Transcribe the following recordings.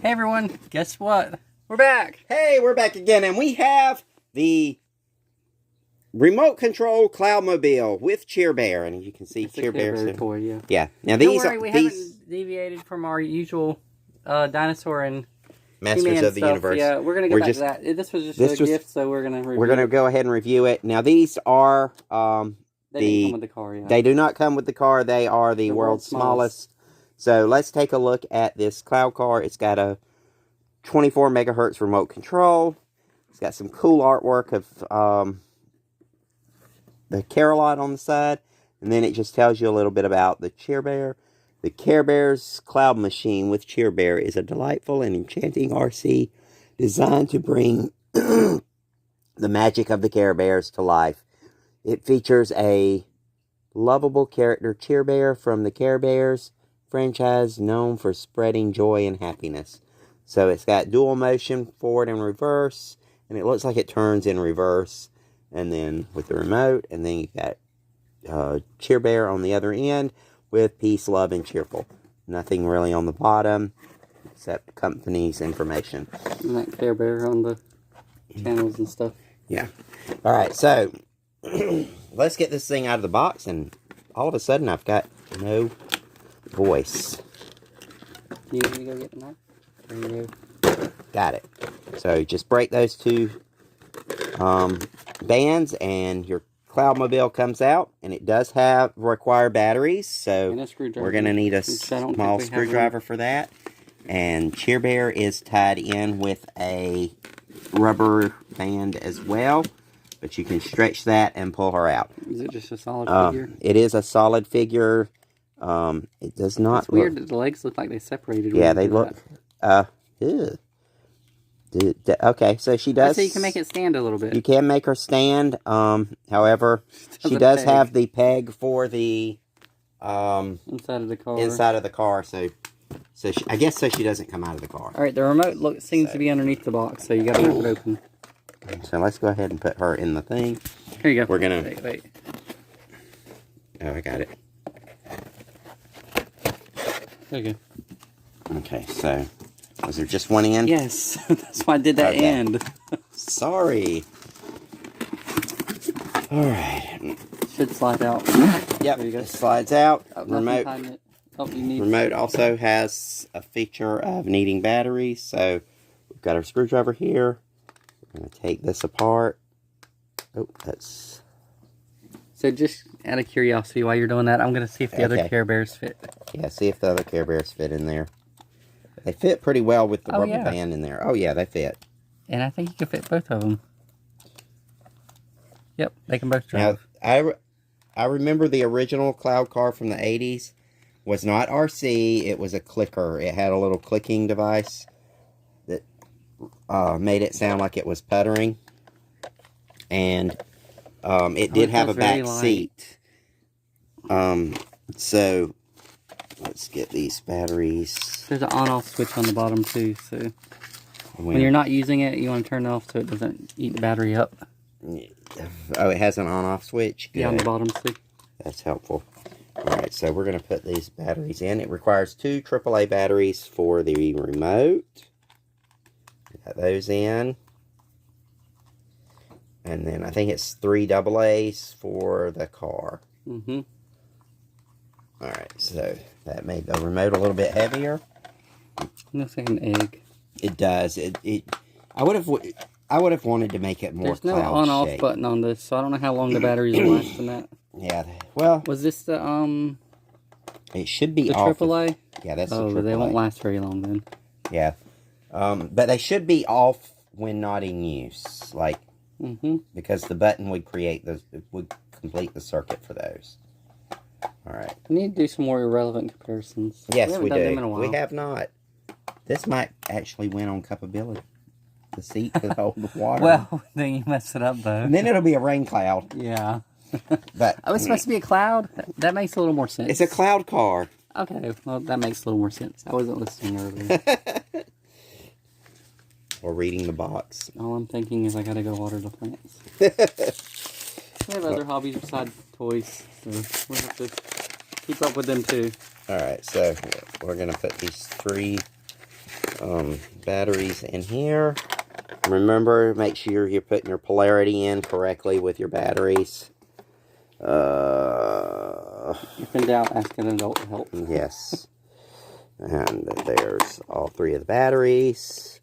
Hey everyone, guess what? We're back! Hey, we're back again, and we have the remote control Cloudmobile with Cheer Bear, and you can see It's Cheer Bear. Bear toy, yeah. Yeah. Now Don't worry, we haven't deviated from our usual dinosaur and Masters of the stuff. Universe. Yeah, we're gonna get back to that. This was just a gift, so we're gonna review. We're gonna go ahead and review it. Now these are they didn't come with the car. Yeah. They do not come with the car. They are the world's smallest. So let's take a look at this Cloud car. It's got a 24 megahertz remote control. It's got some cool artwork of the Carolot on the side. And then it just tells you a little bit about the Cheer Bear. The Care Bear's Cloud Machine with Cheer Bear is a delightful and enchanting RC designed to bring the magic of the Care Bears to life. It features a lovable character, Cheer Bear, from the Care Bears franchise, known for spreading joy and happiness. So it's got dual motion, forward and reverse, and it looks like it turns in reverse, and then with the remote, and then you've got Cheer Bear on the other end with peace, love, and cheerful. Nothing really on the bottom except company's information. And that Care Bear on the channels and stuff. Yeah. All right, so let's get this thing out of the box, and all of a sudden I've got no voice. You need to go get the knife? There you go. Got it. So just break those two bands, and your Cloudmobile comes out, and it does require batteries, so we're going to need a small screwdriver for that. And Cheer Bear is tied in with a rubber band as well, but you can stretch that and pull her out. Is it just a solid figure? It is a solid figure. It does not. It's weird that the legs look like they separated. Yeah, they look. Ew. Okay, so she does. So you can make it stand a little bit. You can make her stand. However, she does have the peg for the inside of the car. Inside of the car, so I guess she doesn't come out of the car. All right, the remote seems to be underneath the box, so you got to rip it open. So let's go ahead and put her in the thing. Here you go. We're gonna. Wait. Oh, I got it. There you go. Okay, so was there just one end? Yes, that's why I did that end. Sorry. All right. Should slide out. Yep, there you go. It slides out. Remote. Remote also has a feature of needing batteries, so we've got our screwdriver here. We're going to take this apart. Oh, that's... So just out of curiosity, while you're doing that, I'm going to see if the other Care Bears fit. Yeah, see if the other Care Bears fit in there. They fit pretty well with the rubber band in there. Oh, yeah, they fit. And I think you can fit both of them. Yep, they can both drive. Now, I remember the original Cloud car from the 80s was not RC. It was a clicker. It had a little clicking device that made it sound like it was puttering. And it did have a back seat. So let's get these batteries. There's an on-off switch on the bottom too, so when you're not using it, you want to turn it off so it doesn't eat the battery up. Oh, it has an on-off switch? Good. Yeah, on the bottom too. That's helpful. Alright, so we're going to put these batteries in. It requires 2 AAA batteries for the remote. Got those in. And then I think it's 3 AA's for the car. Mm-hmm. Alright, so that made the remote a little bit heavier. Looks like an egg. It does. I would have wanted to make it more There's no on-off button on this, so I don't know how long the batteries will last in that. Yeah, well... Was this the, It should be the off. AAA? Yeah, that's the AAA. Oh, they won't last very long then. Yeah. But they should be off when not in use. Like, because the button would create those, it would complete the circuit for those. Alright. We need to do some more irrelevant comparisons. Yes, we done do. Them in a while. We have not. This might actually win on cuppability. The seat could hold the water. Well, then you mess it up, though. And then it'll be a rain cloud. Yeah. But oh, it's supposed to be a cloud? That makes a little more sense. It's a cloud car. Okay, well, that makes a little more sense. I wasn't listening earlier. Or reading the box. All I'm thinking is I gotta go water the plants. We have other hobbies besides toys, so we'll have to keep up with them too. Alright, so we're going to put these 3 batteries in here. Remember, make sure you're putting your polarity in correctly with your batteries. If in doubt, ask an adult to help. Yes. And there's all 3 of the batteries.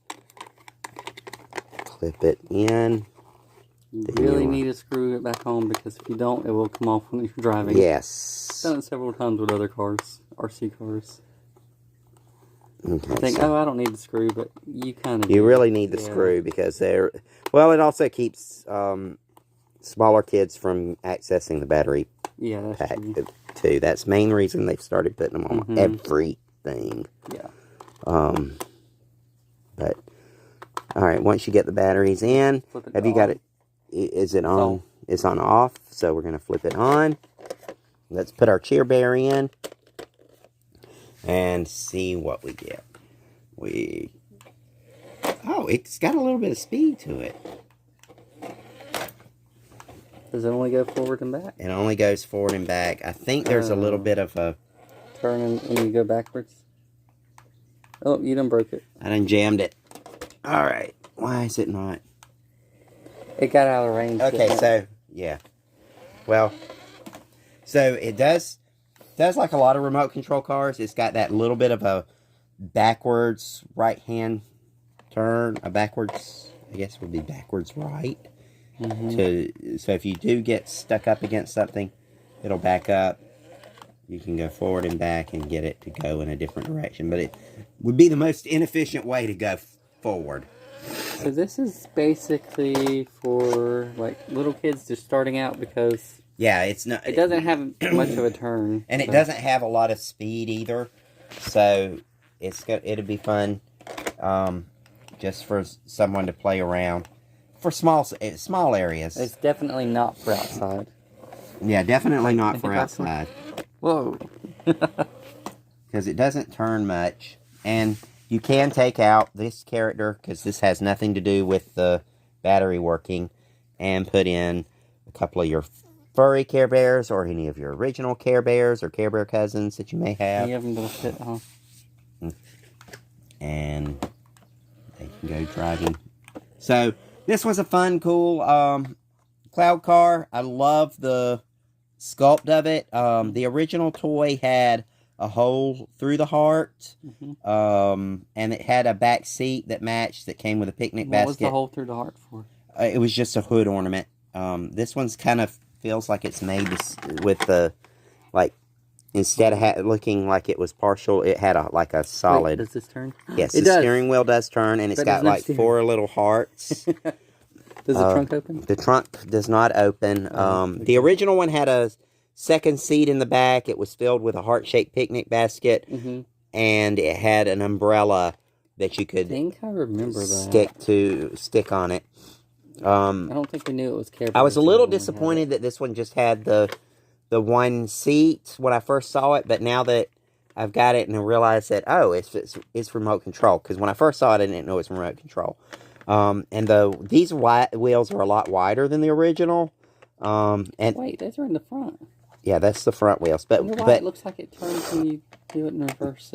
Clip it in. You really need to screw it back on, because if you don't, it will come off when you're driving. Yes. I've done it several times with other cars, RC cars. Okay, I think, so I don't need the screw, but you kind of you really need the screw, because they're... Well, it also keeps smaller kids from accessing the battery pack, too. That's the main reason they've started putting them on everything. Yeah. But, alright, once you get the batteries in, have you got it? Is it on? It's on off, so we're going to flip it on. Let's put our cheer bear in and see what we get. Oh, it's got a little bit of speed to it. Does it only go forward and back? It only goes forward and back. I think there's a little bit of a... Turn and you go backwards. Oh, you done broke it. I done jammed it. Alright. Why is it not? It got out of range. Okay, so, yeah. Well, so it does like a lot of remote control cars. It's got that little bit of a backwards right-hand turn. A backwards, I guess would be backwards right. So if you do get stuck up against something, it'll back up. You can go forward and back and get it to go in a different direction. But it would be the most inefficient way to go forward. So this is basically for like little kids just starting out, because it's not. It doesn't have much of a turn, and it doesn't have a lot of speed either. So it'll be fun, just for someone to play around for small areas. It's definitely not for outside. Yeah, definitely not for outside. Whoa. Because it doesn't turn much, and you can take out this character, because this has nothing to do with the battery working, and put in a couple of your furry Care Bears, or any of your original Care Bears, or Care Bear cousins that you may have. Any of them will fit, huh? And they can go driving. So, this was a fun, cool cloud car. I love the sculpt of it. The original toy had a hole through the heart, and it had a back seat that matched, that came with a picnic basket. What was the hole through the heart for? It was just a hood ornament. This one's kind of feels like it's made with the, like, instead of looking like it was partial, it had like a solid... Wait, does this turn? Yes, the steering wheel does turn, and it's got like 4 little hearts. Does the trunk open? The trunk does not open. The original one had a second seat in the back. It was filled with a heart-shaped picnic basket, and it had an umbrella that you could stick on it. I don't think we knew it was Care Bear. I was a little disappointed that this one just had the one seat when I first saw it, but now that I've got it and I realized that, oh, it's remote control, because when I first saw it, I didn't know it was remote control. And these wheels are a lot wider than the original. And wait, those are in the front. Yeah, that's the front wheels. But it looks like it turns when you do it in reverse.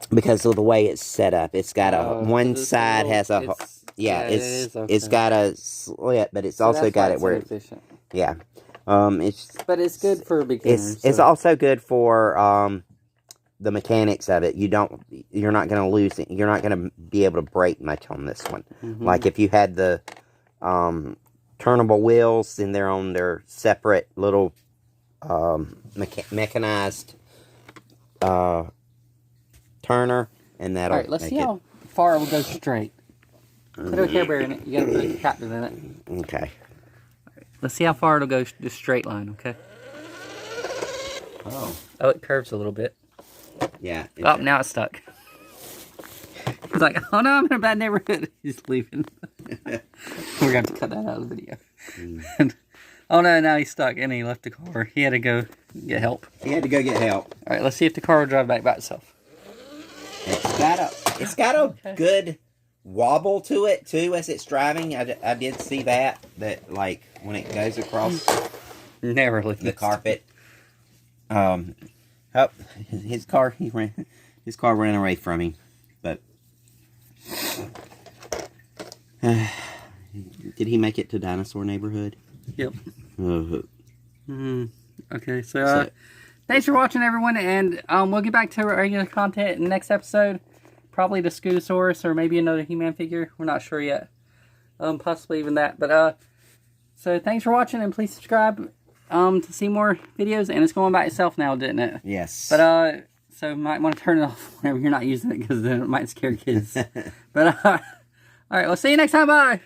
Because of the way it's set up, it's got one side has a it's got a slit, but it's also got it where efficient. But it's good for beginners. It's also good for the mechanics of it. You're not going to lose it. You're not going to be able to brake much on this one. Like if you had the turnable wheels, and they're on their separate little mechanized turner, and that'll. All right, let's see how far it will go straight. Put a Care Bear in it. You got to put a captain in it. Okay. Let's see how far it'll go just straight line. Okay. Oh, it curves a little bit. Yeah. Oh, now it's stuck. He's like, oh no, I'm in a bad neighborhood. He's leaving. We're going to have to cut that out of the video. Oh no, now he's stuck and he left the car. He had to go get help. He had to go get help. Alright, let's see if the car will drive back by itself. It's got a good wobble to it too as it's driving. I did see that like when it goes across the carpet. His car ran away from him. But Did he make it to Dinosaur Neighborhood? Yep. Uh, Okay, so thanks for watching, everyone, and we'll get back to regular content in the next episode. Probably the Scutosaurus or maybe another He-Man figure. We're not sure yet. Possibly even that. But so thanks for watching, and please subscribe to see more videos. And it's going by itself now, didn't it? yes. But so you might want to turn it off whenever you're not using it, because then it might scare kids. But all right, we'll see you next time. Bye.